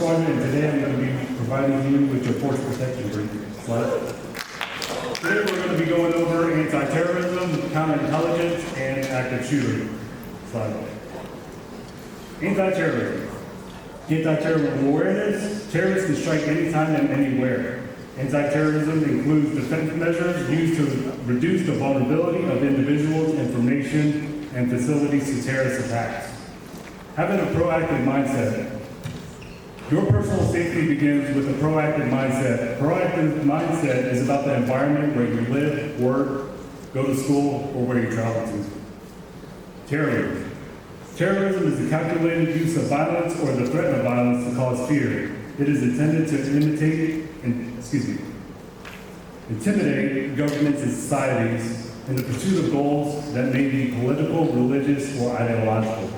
Squadron, and today I'm going to be providing you with your force protection briefing. Slide. Today we're going to be going over anti-terrorism, counterintelligence, and active shooter. Slide. Anti-terrorism. Anti-terrorism awareness. Terrorists can strike anytime and anywhere. Anti-terrorism includes defense measures used to reduce the vulnerability of individuals, information, and facilities to terrorist attacks. Having a proactive mindset. Your personal safety begins with a proactive mindset. Proactive mindset is about the environment where you live, work, go to school, or where you travel to. Terrorism. Terrorism is the calculated use of violence or the threat of violence to cause fear. It is intended to intimidate governments and societies in the pursuit of goals that may be political, religious, or ideological.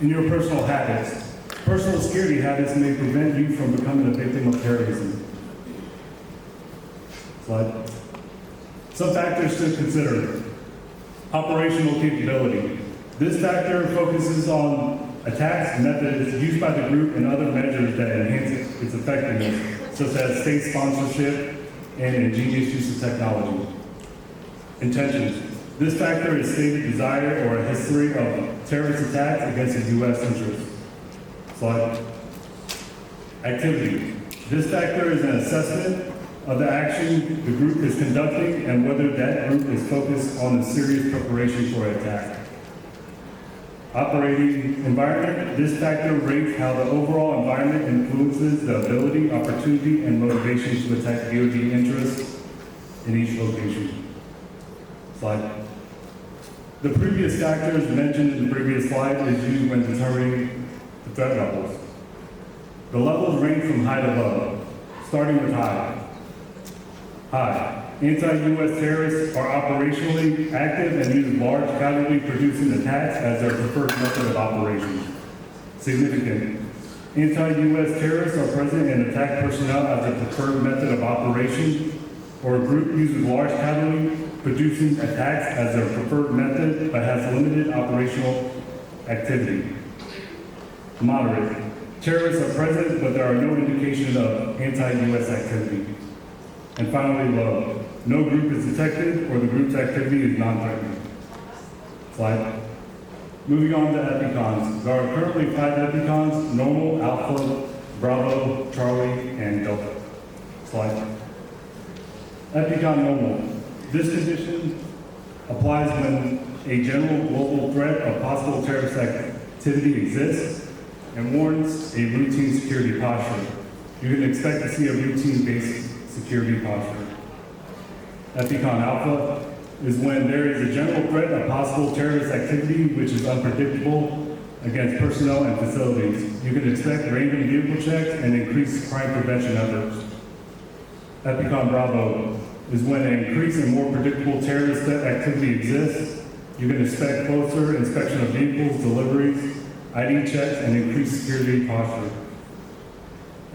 In your personal habits, personal security habits may prevent you from becoming a victim of terrorism. Slide. Some factors to consider. Operational capability. This factor focuses on attacks, methods used by the group, and other measures that enhance its effectiveness, such as state sponsorship and ingenious use of technology. Intentions. This factor is stated desire or a history of terrorist attacks against the U.S. interests. Slide. Activity. This factor is an assessment of the action the group is conducting and whether that group is focused on a serious preparation for an attack. Operating environment. This factor rates how the overall environment influences the ability, opportunity, and motivation to attack DoD interests in each location. Slide. The previous factors mentioned in the previous slide is used when determining the threat levels. The levels range from high to low, starting with high. High. Anti-U.S. terrorists are operationally active and use large casualty-producing attacks as their preferred method of operation. Significant. Anti-U.S. terrorists are present and attack personnel as their preferred method of operation, or a group uses large casualty-producing attacks as their preferred method but has limited operational activity. Moderate. Terrorists are present, but there are no indications of anti-U.S. activity. And finally, low. No group is detected or the group's activity is non-threatening. Slide. Moving on to epicons. There are currently 5 epicons: normal, alpha, bravo, charlie, and delta. Slide. Epicon normal. This condition applies when a general global threat of possible terrorist activity exists and warrants a routine security posture. You can expect to see a routine-based security posture. Epicon alpha is when there is a general threat of possible terrorist activity which is unpredictable against personnel and facilities. You can expect random vehicle checks and increased crime prevention efforts. Epicon bravo is when an increase in more predictable terrorist activity exists. You can expect closer inspection of vehicles, deliveries, ID checks, and increased security posture.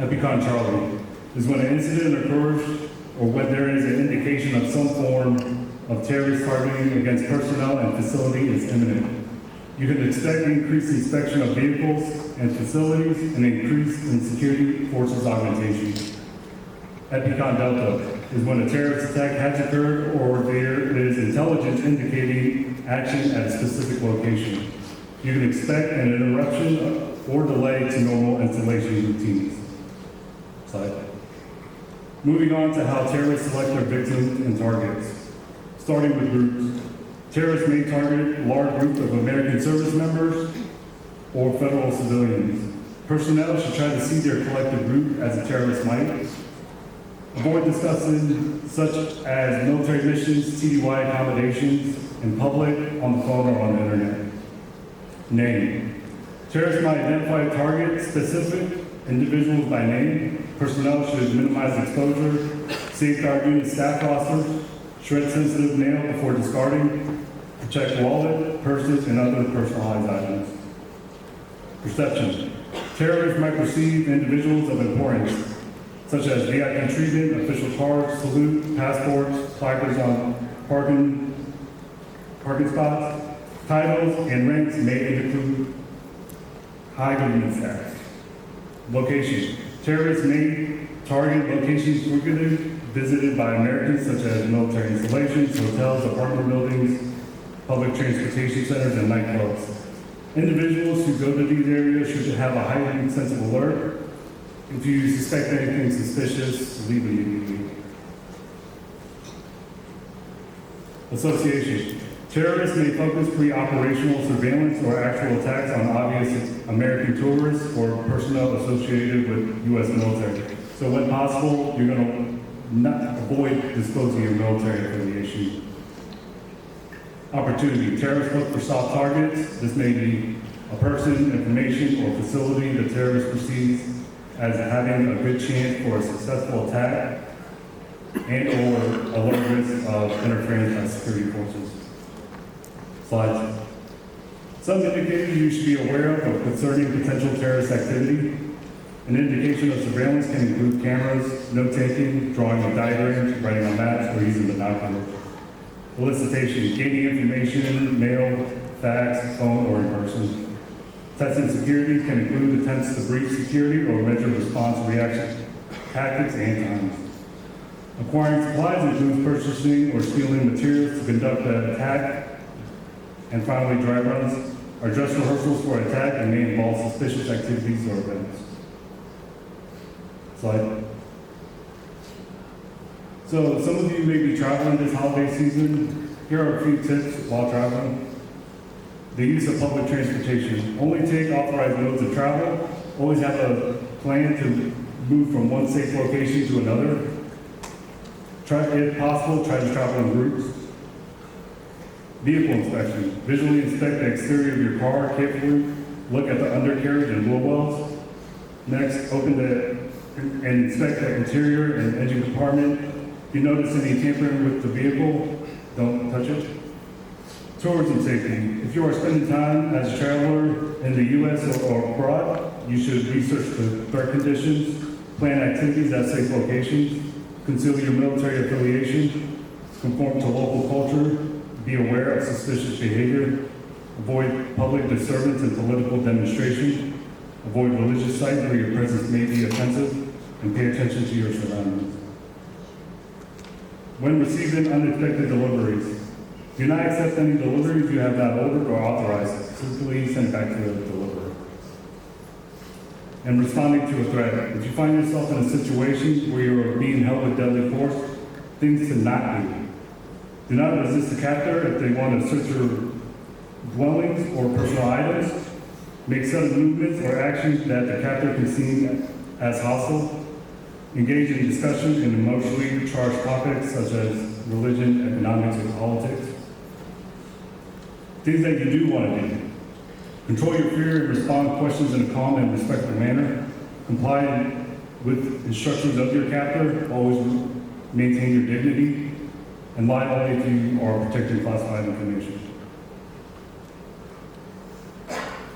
Epicon charlie is when an incident occurs or when there is an indication of some form of terrorist targeting against personnel and facility is imminent. You can expect increased inspection of vehicles and facilities and increase in security forces augmentation. Epicon delta is when a terrorist attack has occurred or there is intelligence indicating action at a specific location. You can expect an interruption or delay to normal installation routines. Slide. Moving on to how terrorists select their victims and targets. Starting with groups. Terrorists may target large groups of American service members or federal civilians. Personnel should try to see their collective group as a terrorist might. Avoid discussing such as military missions, TDY accommodations in public, on the phone, or on the internet. Name. Terrorists might identify target specific individuals by name. Personnel should minimize exposure, safeguard unit staff rosters, shred sensitive mail before discarding, protect wallet, purses, and other personalized items. Perception. Terrorists might perceive individuals of importance, such as VIP treatment, official cards, salute, passports, placards on parking spots, titles, and ranks may include high government status. Location. Terrorists may target locations frequently visited by Americans such as military installations, hotels, apartment buildings, public transportation centers, and nightclubs. Individuals who go to these areas should have a heightened sense of alert. If you suspect anything suspicious, leave immediately. Association. Terrorists may focus pre-operational surveillance or actual attacks on obvious American tourists or personnel associated with U.S. military. So when possible, you're going to not avoid disclosing your military affiliation. Opportunity. Terrorists look for soft targets. This may be a person, information, or facility the terrorist perceives as having a good chance for a successful attack and or a low risk of interference by security forces. Slides. Some indicators you should be aware of concerning potential terrorist activity. An indication of surveillance can include cameras, note-taking, drawing of diagrams, writing on maps, or using binoculars. Elicitation, gaining information, mail, fax, phone, or in person. Testing security can include attempts to breach security or measure response reaction tactics and times. Acquiring supplies includes purchasing or stealing materials to conduct an attack. And finally, dry runs are dress rehearsals for an attack and may involve suspicious activities or events. Slide. So some of you may be traveling this holiday season. Here are a few tips while traveling. The use of public transportation. Only take authorized modes of travel. Always have a plan to move from one safe location to another. If possible, try to travel in groups. Vehicle inspection. Visually inspect the exterior of your car carefully. Look at the undercarriage and wheel wells. Next, open and inspect the interior and engine compartment. If you notice any tampering with the vehicle, don't touch it. Tourism safety. If you are spending time as a traveler in the U.S. or abroad, you should research the threat conditions, plan activities at safe locations, conceal your military affiliation, conform to local culture, be aware of suspicious behavior, avoid public disturbance and political demonstration, avoid religious sites where your presence may be offensive, and pay attention to your surroundings. When receiving unexpected deliveries, do not accept any deliveries you have not ordered or authorized. Simply send back to the deliverer. And responding to a threat. If you find yourself in a situation where you are being held with deadly force, things to not do. Do not resist the captor if they want to search your dwellings or personal items. Make sudden movements or actions that the captor can see as hostile. Engage in discussion in emotionally charged topics such as religion, economics, or politics. Things that you do want to do. Control your fear and respond to questions in a calm and respectful manner. Comply with instructions of your captor. Always maintain your dignity. And lie only if you are protecting classified information.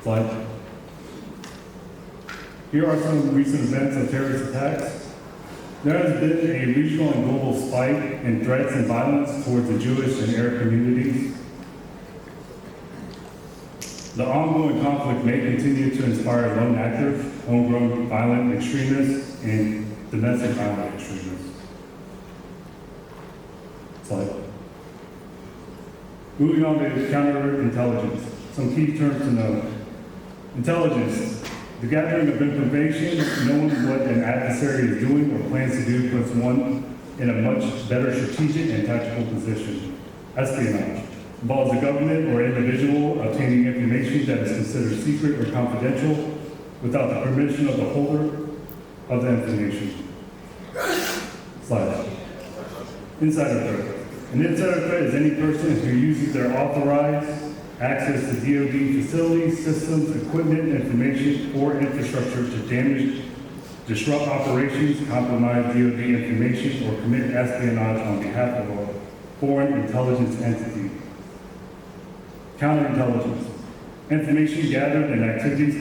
Slide. Here are some recent events of terrorist attacks. There has been a regional and global spike in threats and violence towards the Jewish and Arab communities. The ongoing conflict may continue to inspire lone actors, homegrown violent extremists, and domestic violent extremists. Slide. Moving on to counterintelligence. Some key terms to know. Intelligence. The gathering of information, knowing what an adversary is doing or plans to do, puts one in a much better strategic and tactical position. Espionage. Involves the government or individual obtaining information that is considered secret or confidential without the permission of the holder of the information. Slide. Insider threat. An insider threat is any person who uses their authorized access to DoD facilities, systems, equipment, information, or infrastructure to damage, disrupt operations, compromise DoD information, or commit espionage on behalf of a foreign intelligence entity. Counterintelligence. Information gathered and activities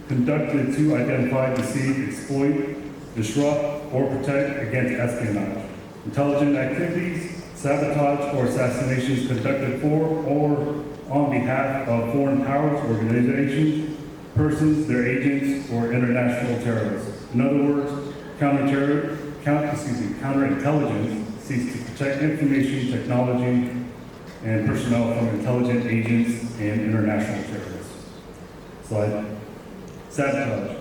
conducted to identify, deceive, exploit, disrupt, or protect against espionage. Intelligent activities, sabotage, or assassinations conducted for or on behalf of foreign powers, organizations, persons, their agents, or international terrorists. In other words, counterintelligence seeks to protect information, technology, and personnel from intelligent agents and international terrorists. Slide. Sabotage.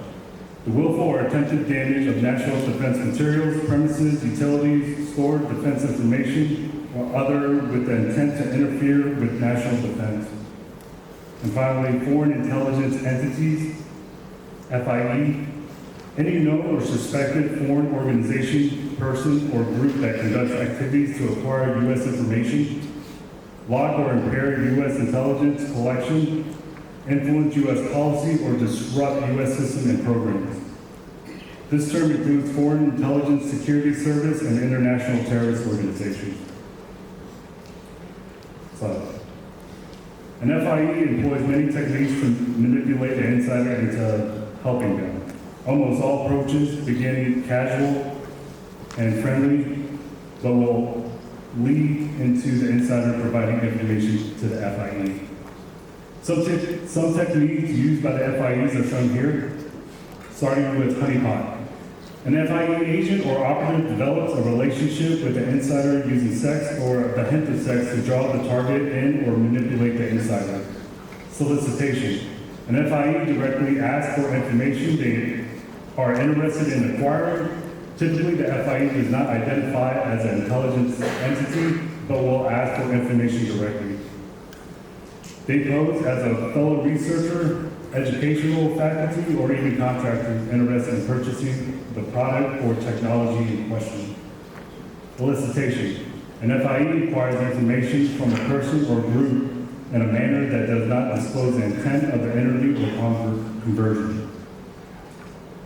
The willful or attempted damage of national defense materials, premises, utilities, stored defense information, or other with the intent to interfere with national defense. And finally, foreign intelligence entities, FIE, any known or suspected foreign organization, person, or group that conducts activities to acquire U.S. information, block or impair U.S. intelligence collection, influence U.S. policy, or disrupt U.S. systems and programs. This term includes Foreign Intelligence Security Service and international terrorist organizations. So, an FIE employs many techniques to manipulate the insider into helping them. Almost all approaches begin casual and friendly, but will lead into the insider providing information to the FIE. Some techniques used by the FIEs are shown here, starting with honeypot. An FIE agent or operative develops a relationship with the insider using sex or the hint of sex to draw the target in or manipulate the insider. Solicitation. An FIE directly asks for information they are interested in acquiring. Typically, the FIE does not identify as an intelligence entity, but will ask for information directly. They pose as a fellow researcher, educational faculty, or even contractors interested in purchasing the product or technology in question. Elicitation. An FIE acquires information from a person or group in a manner that does not disclose the intent of the entity or conversion.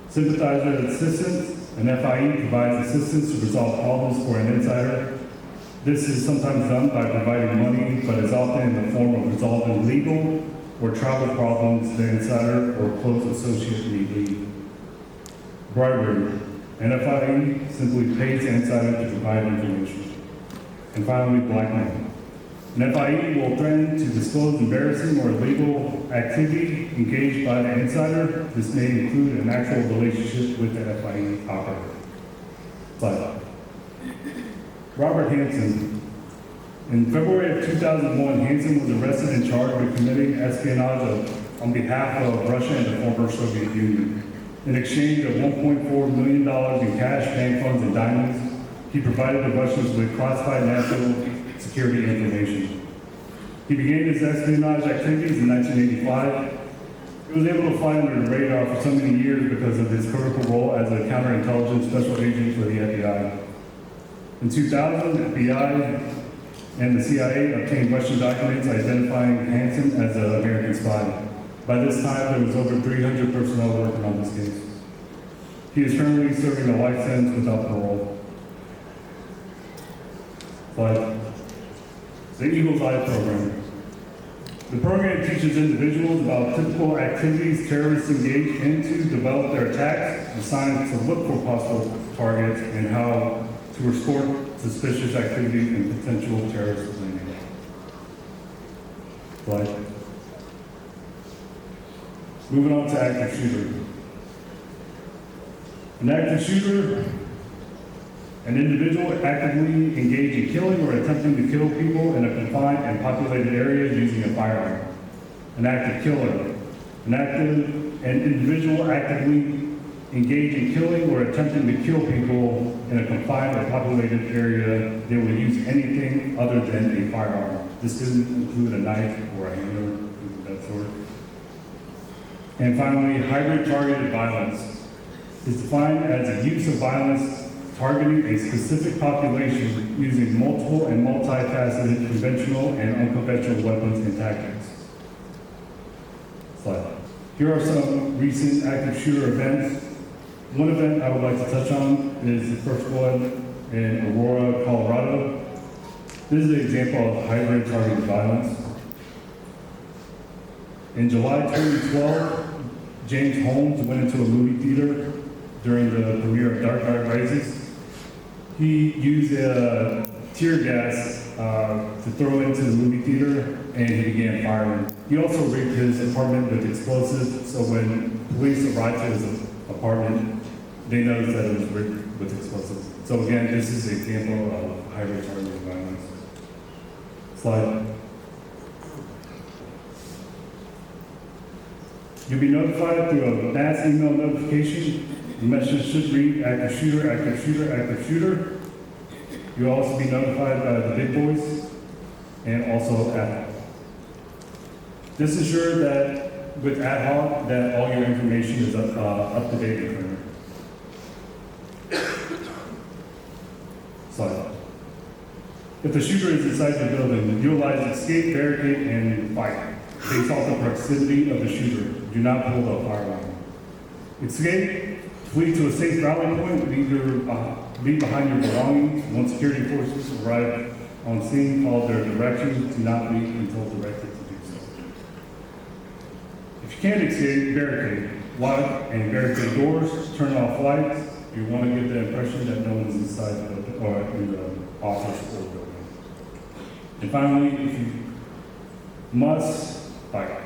Sympathizer assistance. An FIE provides assistance to resolve problems for an insider. This is sometimes done by providing money, but is often in the form of resolving legal or travel problems the insider or close associate may need. Bribery. An FIE simply pays the insider to provide information. And finally, blackmail. An FIE will threaten to disclose embarrassing or illegal activity engaged by the insider. This may include an actual relationship with the FIE operator. Slide. Robert Hansen. In February of 2001, Hansen was arrested and charged with committing espionage on behalf of Russia and the former Soviet Union. In exchange of $1.4 million in cash, bank funds, and diamonds, he provided the Russians with classified national security information. He began his espionage activities in 1985. He was able to fly under the radar for so many years because of his critical role as a counterintelligence special agent for the FBI. In 2000, the FBI and the CIA obtained Russian documents identifying Hansen as an American spy. By this time, there was over 300 personnel working on this case. He is currently serving a life sentence without parole. But the Eagle's Eye program. The program teaches individuals about typical activities terrorists engage in to develop their attacks, the signs to look for possible targets, and how to report suspicious activity and potential terrorist planning. Slide. Moving on to active shooter. An active shooter, an individual actively engaged in killing or attempting to kill people in a confined and populated area using a firearm. An active killer, an individual actively engaged in killing or attempting to kill people in a confined or populated area. They will use anything other than a firearm. This doesn't include a knife or a hammer, things of that sort. And finally, hybrid targeted violence is defined as a use of violence targeting a specific population using multiple and multifaceted conventional and unconventional weapons and tactics. Slide. Here are some recent active shooter events. One event I would like to touch on is the first one in Aurora, Colorado. This is an example of hybrid targeted violence. In July 2012, James Holmes went into a movie theater during the premiere of Dark Knight Rises. He used tear gas to throw into the movie theater. and he began firing. He also rigged his apartment with explosives, so when police arrived to his apartment, they noticed that it was rigged with explosives. So again, this is an example of highway targeted violence. Slide. You'll be notified through a mass email notification. The message should read active shooter, active shooter, active shooter. You'll also be notified by the big boys and also ad hoc. Just ensure that with ad hoc that all your information is up to date and current. Slide. If the shooter is inside the building, utilize escape, barricade, and fight. Based off the proximity of the shooter, do not pull the firearm. Escape, flee to a safe rally point, leave behind your belongings. Once security forces arrive on scene, follow their directions. Do not leave until directed to do so. If you can't escape, barricade. Lock and barricade doors, turn off lights. You want to give the impression that no one's inside or in the office or building. And finally, if you must, fight.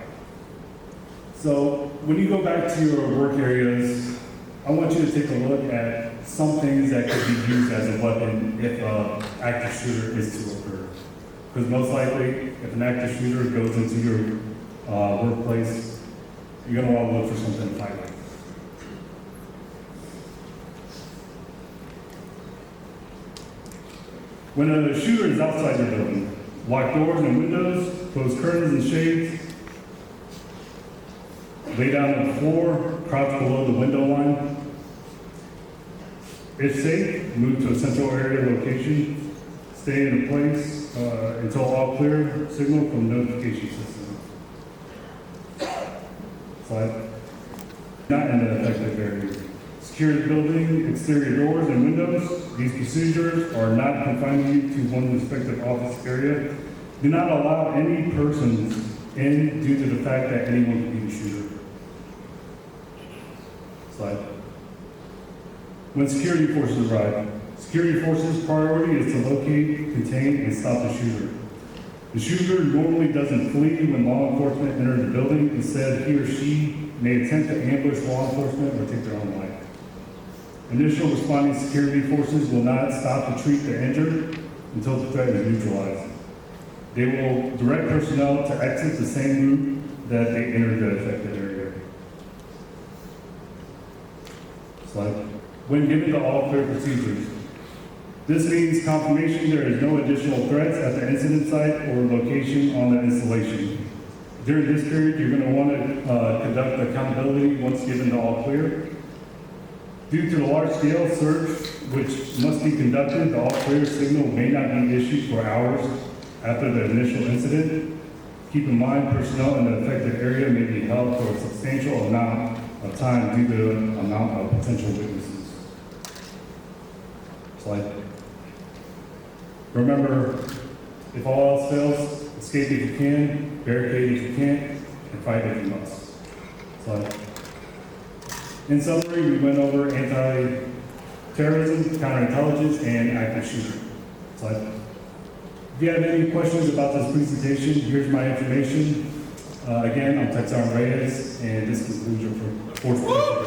So when you go back to your work areas, I want you to take a look at some things that could be used as a weapon if an active shooter is to occur. Because most likely, if an active shooter goes into your workplace, you're going to want to look for something to fight with. When a shooter is outside your building, lock doors and windows, close curtains and shades, lay down on the floor, crouch below the window line. If safe, move to a central area location. Stay in a place until all clear, signal from notification system. Slide. Not in the affected area. Secure the building, exterior doors and windows. These procedures are not confining you to one respective office area. Do not allow any persons in due to the fact that anyone could be the shooter. Slide. When security forces arrive, security forces' priority is to locate, contain, and stop the shooter. The shooter normally doesn't flee when law enforcement enters the building. Instead, he or she may attempt to ambush law enforcement or take their own life. Initial responding security forces will not stop to treat the injured until the threat is neutralized. They will direct personnel to exit the same route that they entered the affected area. Slide. When given the all clear procedures, this means confirmation there is no additional threats at the incident site or location on the installation. During this period, you're going to want to conduct accountability once given the all clear. Due to the large-scale search, which must be conducted, the all-clear signal may not be issued for hours after the initial incident. Keep in mind, personnel in the affected area may be held for a substantial amount of time due to the amount of potential witnesses. Slide. Remember, if all else fails, escape if you can, barricade if you can't, and fight if you must. Slide. In summary, we went over anti-terrorism, counterintelligence, and active shooter. Slide. If you have any questions about this presentation, here's my information. Again, I'm Texan Reyes, and this concludes your fourth presentation.